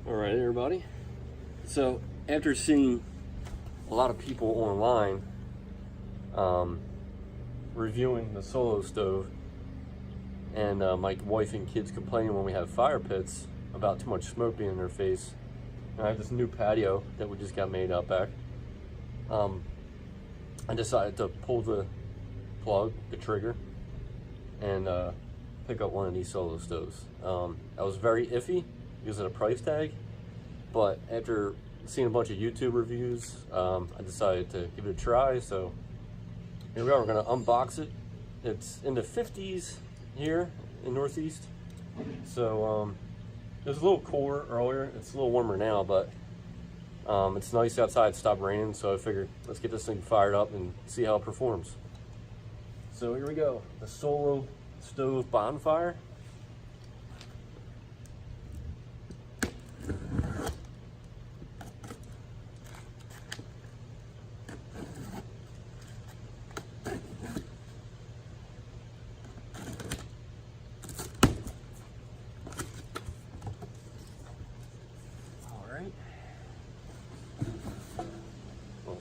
All right, everybody. So after seeing a lot of people online reviewing the Solo stove, and my wife and kids complaining when we have fire pits about too much smoke being in their face, and I have this new patio that we just got made out back, I decided to pull the plug, the trigger, and pick up one of these Solo stoves. I was very iffy because of the price tag, but after seeing a bunch of YouTube reviews, I decided to give it a try. So here we are, we're gonna unbox it. It's in the 50s here in Northeast. So it was a little cooler earlier, it's a little warmer now, but it's nice outside, it stopped raining, so I figured let's get this thing fired up and see how it performs. So here we go, the Solo Stove Bonfire.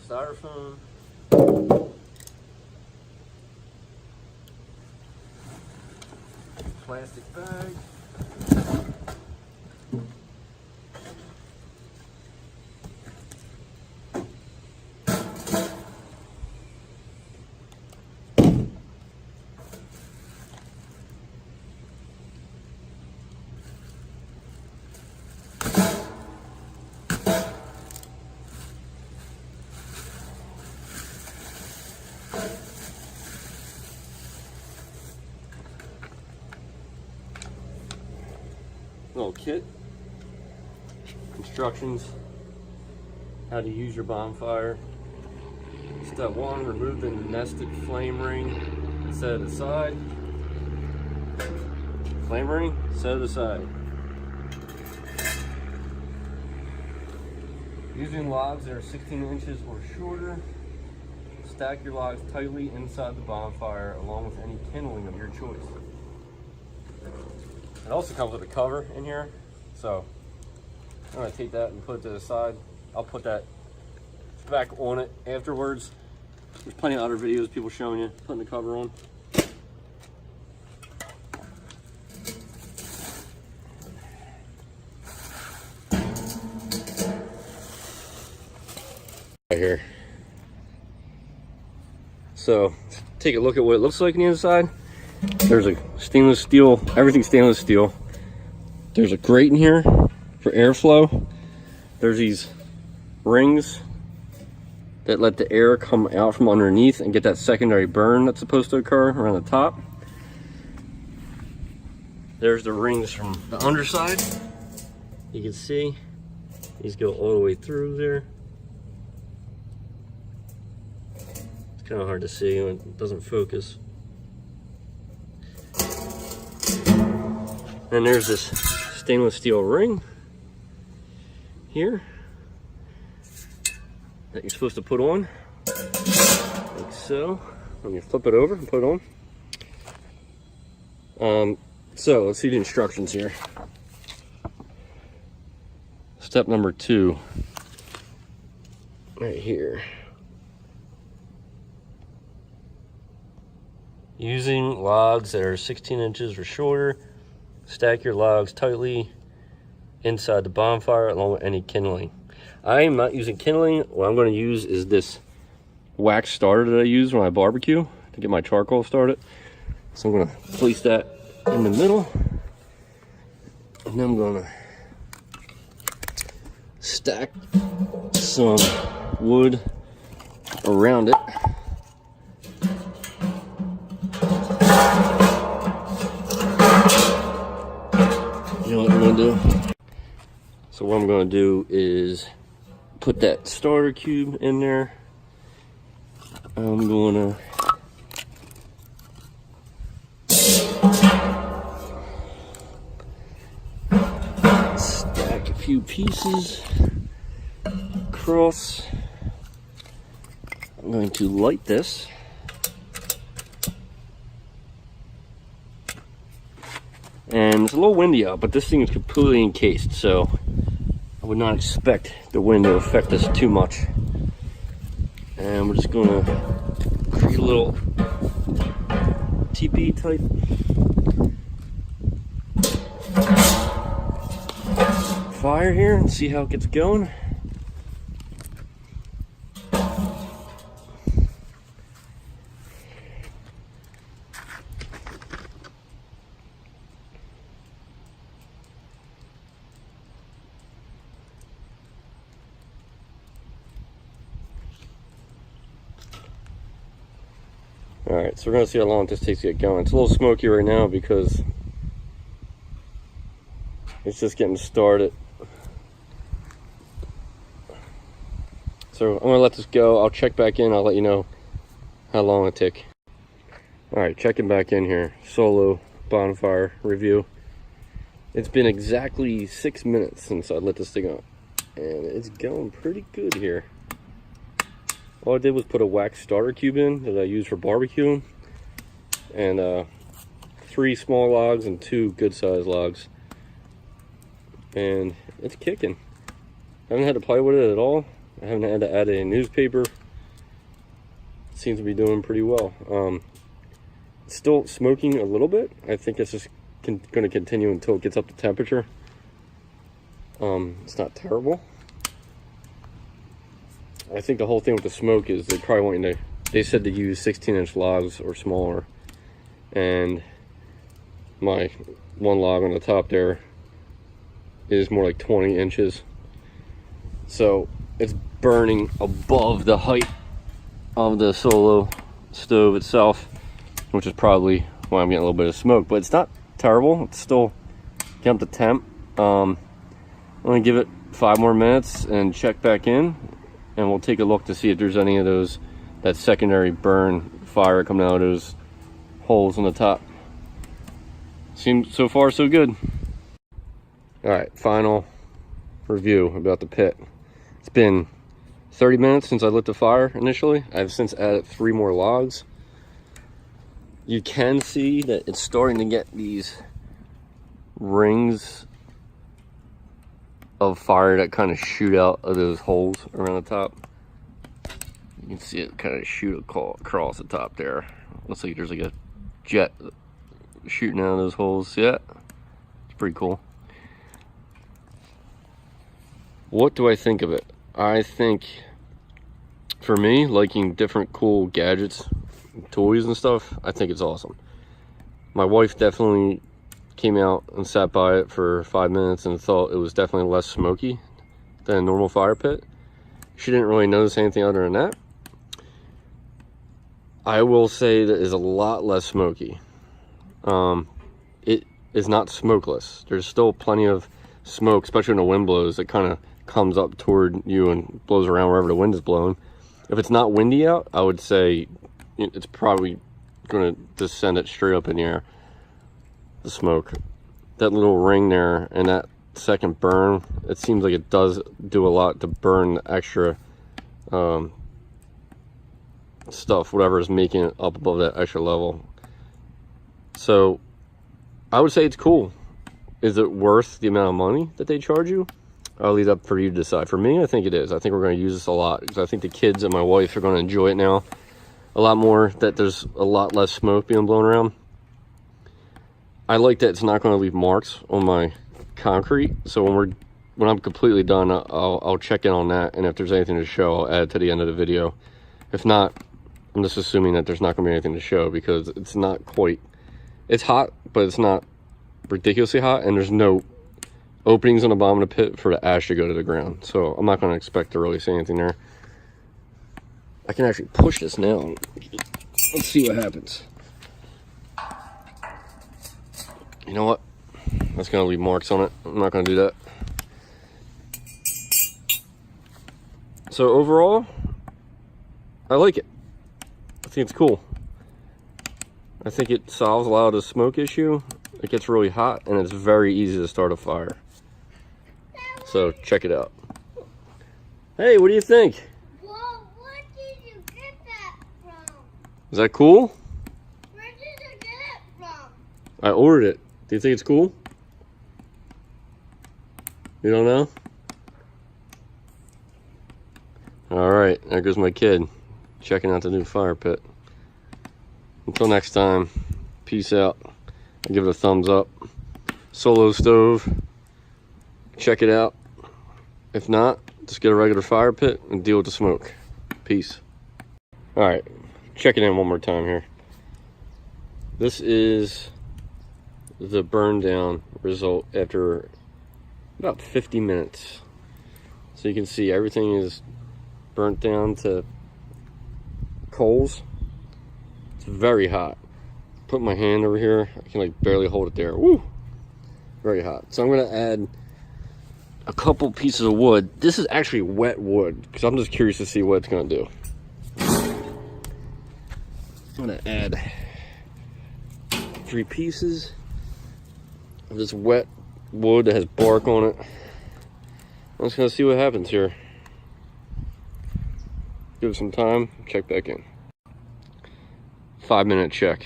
Styrofoam, plastic bag, little kit, instructions, how to use your bonfire. Step 1, remove the nested flame ring and set it aside. Flame ring, set it aside. Using logs that are 16 inches or shorter, stack your logs tightly inside the bonfire along with any kindling of your choice. It also comes with a cover in here, so I'm going to take that and put it to the side. I'll put that back on it afterwards. There's plenty of other videos, people showing you putting the cover on. Right here. So take a look at what it looks like on the inside. There's a stainless steel, everything's stainless steel. There's a grate in here for airflow. There's these rings that let the air come out from underneath and get that secondary burn that's supposed to occur around the top. There's the rings from the underside. You can see these go all the way through there. It's kind of hard to see when it doesn't focus. And there's this stainless steel ring here that you're supposed to put on, like so. When you flip it over and put it on. So let's see the instructions here. Step number 2, right here. Using logs that are 16 inches or shorter, stack your logs tightly inside the bonfire along with any kindling. I am not using kindling. What I'm going to use is this wax starter that I use when I barbecue to get my charcoal started. So I'm going to place that in the middle, and then I'm going to stack some wood around it. You know what I'm going to do? So what I'm going to do is put that starter cube in there. I'm going to stack a few pieces across. I'm going to light this. And it's a little windy out, but this thing is completely encased, so I would not expect the wind to affect us too much. And we're just gonna create a little teepee type fire here and see how it gets going. Alright, so we're going to see how long this takes to get going. It's a little smoky right now because it's just getting started. So I'm going to let this go. I'll check back in. I'll let you know how long it took. Alright, checking back in here. Solo bonfire review. It's been exactly 6 minutes since I lit this thing up. And it's going pretty good here. All I did was put a wax starter cube in that I use for barbecuing, and 3 small logs and 2 good sized logs, and it's kicking. I haven't had to play with it at all. I haven't had to add a newspaper. It seems to be doing pretty well. It's still smoking a little bit. I think it's just going to continue until it gets up to temperature. It's not terrible. I think the whole thing with the smoke is they probably want you to, they said to use 16-inch logs or smaller, and my one log on the top there is more like 20 inches. So it's burning above the height of the solo stove itself, which is probably why I'm getting a little bit of smoke, but it's not terrible. It's still getting up to temp. I'm gonna give it 5 more minutes and check back in, and we'll take a look to see if there's any of those, that secondary burn fire coming out of those holes on the top. Seems so far so good. All right, final review about the pit. It's been 30 minutes since I lit the fire initially. I've since added 3 more logs. You can see that it's starting to get these rings of fire that kind of shoot out of those holes around the top. You can see it kind of shoot across the top there. Looks like there's like a jet shooting out of those holes. Yeah, it's pretty cool. What do I think of it? I think, for me, liking different cool gadgets, toys and stuff, I think it's awesome. My wife definitely came out and sat by it for 5 minutes and thought it was definitely less smoky than a normal fire pit. She didn't really notice anything other than that. I will say that it's a lot less smoky. It is not smokeless. There's still plenty of smoke, especially when the wind blows. It kind of comes up toward you and blows around wherever the wind is blowing. If it's not windy out, I would say it's probably going to just send it straight up in the air. The smoke, that little ring there and that second burn, it seems like it does do a lot to burn the extra stuff, whatever is making it up above that extra level. So I would say it's cool. Is it worth the amount of money that they charge you? I'll leave it up for you to decide. For me, I think it is. I think we're going to use this a lot because I think the kids and my wife are going to enjoy it now a lot more, that there's a lot less smoke being blown around. I like that it's not going to leave marks on my concrete. So when I'm completely done, I'll check in on that, and if there's anything to show, I'll add to the end of the video. If not, I'm just assuming that there's not going to be anything to show because it's not quite. It's hot, but it's not ridiculously hot, and there's no openings on the bottom of the pit for the ash to go to the ground. So I'm not going to expect to really see anything there. I can actually push this now. Let's see what happens. You know what? That's going to leave marks on it. I'm not going to do that. So overall, I like it. I think it's cool. I think it solves a lot of the smoke issue. It gets really hot and it's very easy to start a fire. So check it out. Hey, what do you think? Well, where did you get that from? Is that cool? Where did you get it from? I ordered it. Do you think it's cool? You don't know? All right, there goes my kid checking out the new fire pit. Until next time, peace out. I give it a thumbs up. Solo stove, check it out. If not, just get a regular fire pit and deal with the smoke. Peace. All right, check it in one more time here. This is the burn down result after about 50 minutes. So you can see everything is burnt down to coals. It's very hot. Put my hand over here, I can like barely hold it there. Woo! Very hot. So I'm gonna add a couple pieces of wood. This is actually wet wood because I'm just curious to see what it's gonna do. I'm gonna add 3 pieces of this wet wood that has bark on it. I'm just gonna see what happens here. Give it some time, check back in. 5-minute check.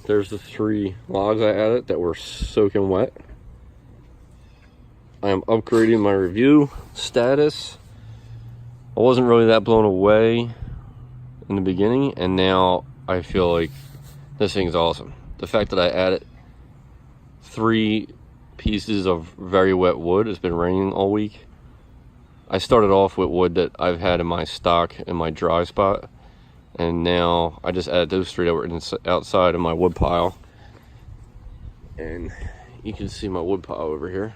There's the 3 logs I added that were soaking wet. I am upgrading my review status. I wasn't really that blown away in the beginning, and now I feel like this thing's awesome. The fact that I added 3 pieces of very wet wood. It's been raining all week. I started off with wood that I've had in my stock in my dry spot, and now I just added those 3 that were outside of my wood pile. And you can see my wood pile over here.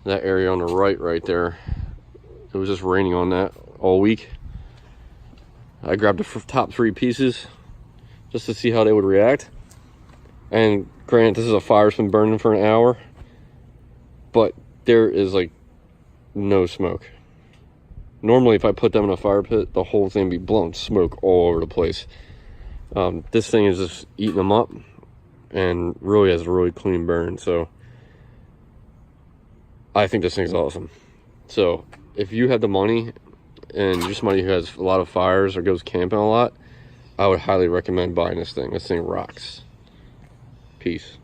That area on the right there, it was just raining on that all week. I grabbed the top 3 pieces just to see how they would react. And granted, this is a fire that's been burning for an hour, but there is like no smoke. Normally, if I put them in a fire pit, the whole thing would be blowing smoke all over the place. This thing is just eating them up and really has a really clean burn. So I think this thing's awesome. So if you have the money and you're somebody who has a lot of fires or goes camping a lot, I would highly recommend buying this thing. This thing rocks. Peace.